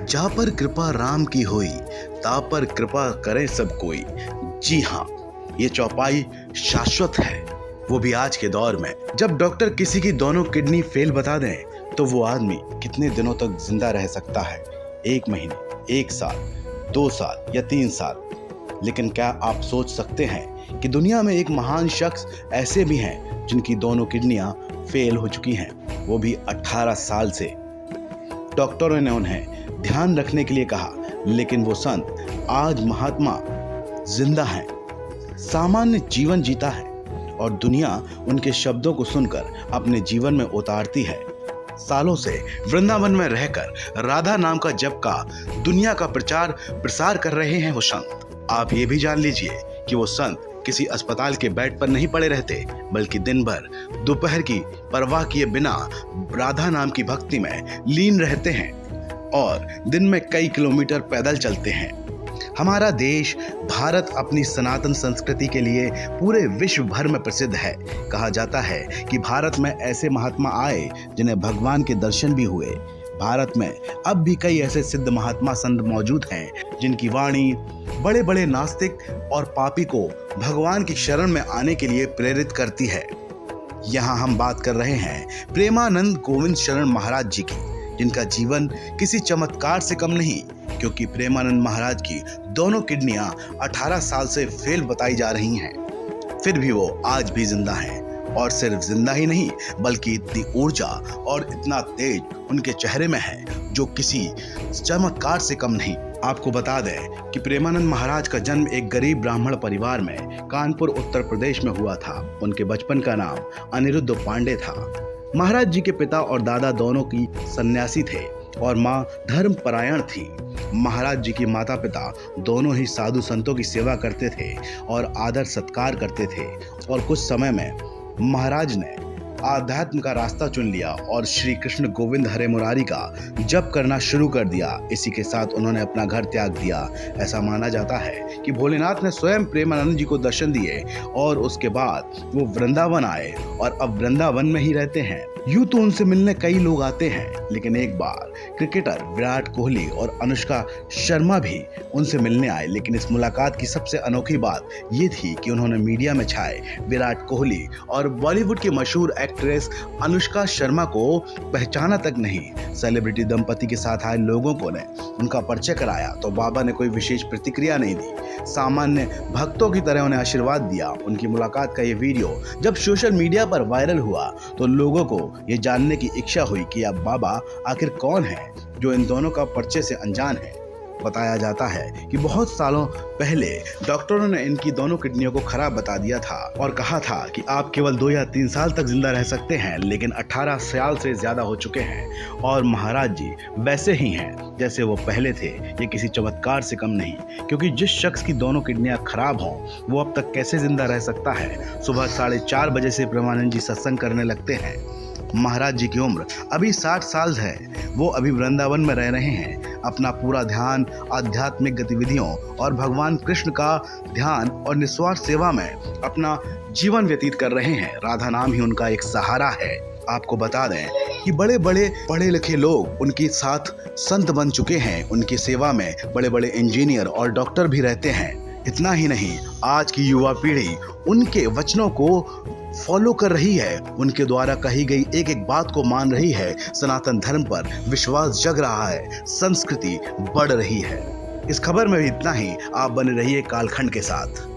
जा पर कृपा राम की होई, ता पर कृपा करे सब कोई। जी हाँ, ये चौपाई शाश्वत है, वो भी आज के दौर में। जब डॉक्टर किसी की दोनों किडनी फेल बता दें तो वो आदमी कितने दिनों तक जिंदा रह सकता है? 1 महीने, 1 साल, 2 साल या 3 साल। लेकिन क्या आप सोच सकते हैं कि दुनिया में एक महान शख्स ऐसे भी हैं जिनकी दोनों किडनियां फेल हो चुकी हैं, वो भी 18 साल से। डॉक्टरों ने उन्हें ध्यान रखने के लिए कहा, लेकिन वो संत आज महात्मा जिंदा हैं, सामान्य जीवन जीता है और दुनिया उनके शब्दों को सुनकर अपने जीवन में उतारती है। सालों से वृंदावन में रहकर राधा नाम का जप का दुनिया का प्रचार प्रसार कर रहे हैं वो संत। आप ये भी जान लीजिए कि वो संत किसी अस्पताल के बेड पर नहीं पड़े रहते, बल्कि दिन भर दोपहर की परवाह किए बिना राधा नाम की भक्ति में लीन रहते हैं और दिन में कई किलोमीटर पैदल चलते हैं। हमारा देश भारत अपनी सनातन संस्कृति के लिए पूरे विश्व भर में प्रसिद्ध है। कहा जाता है कि भारत में ऐसे महात्मा आए जिन्हें भगवान के दर्शन भी हुए। भारत में अब भी कई ऐसे सिद्ध महात्मा संत मौजूद हैं जिनकी वाणी बड़े बड़े नास्तिक और पापी को भगवान की शरण में आने के लिए प्रेरित करती है। यहाँ हम बात कर रहे हैं प्रेमानंद गोविंद शरण महाराज जी की, जिनका जीवन किसी चमत्कार से कम नहीं, क्योंकि प्रेमानंद महाराज की दोनों किडनियां 18 साल से फेल बताई जा रही हैं। फिर भी वो आज भी जिंदा हैं, और सिर्फ जिंदा ही नहीं बल्कि इतनी ऊर्जा और इतना तेज उनके चेहरे में है जो किसी चमत्कार से कम नहीं। आपको बता दें कि प्रेमानंद महाराज का जन्म एक गरीब ब्राह्मण परिवार में कानपुर उत्तर प्रदेश में हुआ था। उनके बचपन का नाम अनिरुद्ध पांडे था। महाराज जी के पिता और दादा दोनों की सन्यासी थे और माँ धर्मपरायण थी। महाराज जी के माता पिता दोनों ही साधु संतों की सेवा करते थे और आदर सत्कार करते थे, और कुछ समय में महाराज ने आध्यात्म का रास्ता चुन लिया और श्री कृष्ण गोविंद हरे मुरारी का जप करना शुरू कर दिया। इसी के साथ उन्होंने अपना घर त्याग दिया। ऐसा माना जाता है कि भोलेनाथ ने स्वयं प्रेमानंद जी को दर्शन दिए और उसके बाद वो वृंदावन आए और अब वृंदावन में ही रहते हैं। यूं तो उनसे मिलने कई लोग आते हैं, लेकिन एक बार क्रिकेटर विराट कोहली और अनुष्का शर्मा भी उनसे मिलने आए। लेकिन इस मुलाकात की सबसे अनोखी बात ये थी कि उन्होंने मीडिया में छाए विराट कोहली और बॉलीवुड की मशहूर एक्ट्रेस अनुष्का शर्मा को पहचाना तक नहीं। सेलिब्रिटी दंपति के साथ आए लोगों को ने उनका परिचय कराया तो बाबा ने कोई विशेष प्रतिक्रिया नहीं दी, सामान्य भक्तों की तरह उन्हें आशीर्वाद दिया। उनकी मुलाकात का ये वीडियो जब सोशल मीडिया पर वायरल हुआ तो लोगों को ये जानने की इच्छा हुई कि अब बाबा आखिर कौन है जो इन दोनों का परिचय से अनजान है। बताया जाता है कि बहुत सालों पहले डॉक्टरों ने इनकी दोनों किडनियों को खराब बता दिया था और कहा था कि आप केवल 2 या 3 साल तक जिंदा रह सकते हैं, लेकिन 18 साल से ज्यादा हो चुके हैं और महाराज जी वैसे ही हैं जैसे वो पहले थे। ये किसी चमत्कार से कम नहीं, क्योंकि जिस शख्स की दोनों किडनियां खराब हों वो अब तक कैसे जिंदा रह सकता है। सुबह 4:30 बजे से प्रेमानंद जी सत्संग करने लगते हैं। महाराज जी की उम्र अभी 60 साल है। वो अभी वृंदावन में रह रहे हैं। अपना पूरा ध्यान आध्यात्मिक गतिविधियों और भगवान कृष्ण का ध्यान और निस्वार्थ सेवा में अपना जीवन व्यतीत कर रहे हैं। राधा नाम ही उनका एक सहारा है। आपको बता दें कि बड़े बड़े पढ़े लिखे लोग उनके साथ संत बन चुके हैं। उनकी सेवा में बड़े बड़े इंजीनियर और डॉक्टर भी रहते हैं। इतना ही नहीं, आज की युवा पीढ़ी उनके वचनों को फॉलो कर रही है। उनके द्वारा कही गई एक एक बात को मान रही है। सनातन धर्म पर विश्वास जग रहा है, संस्कृति बढ़ रही है। इस खबर में भी इतना ही। आप बने रहिए कालखंड के साथ।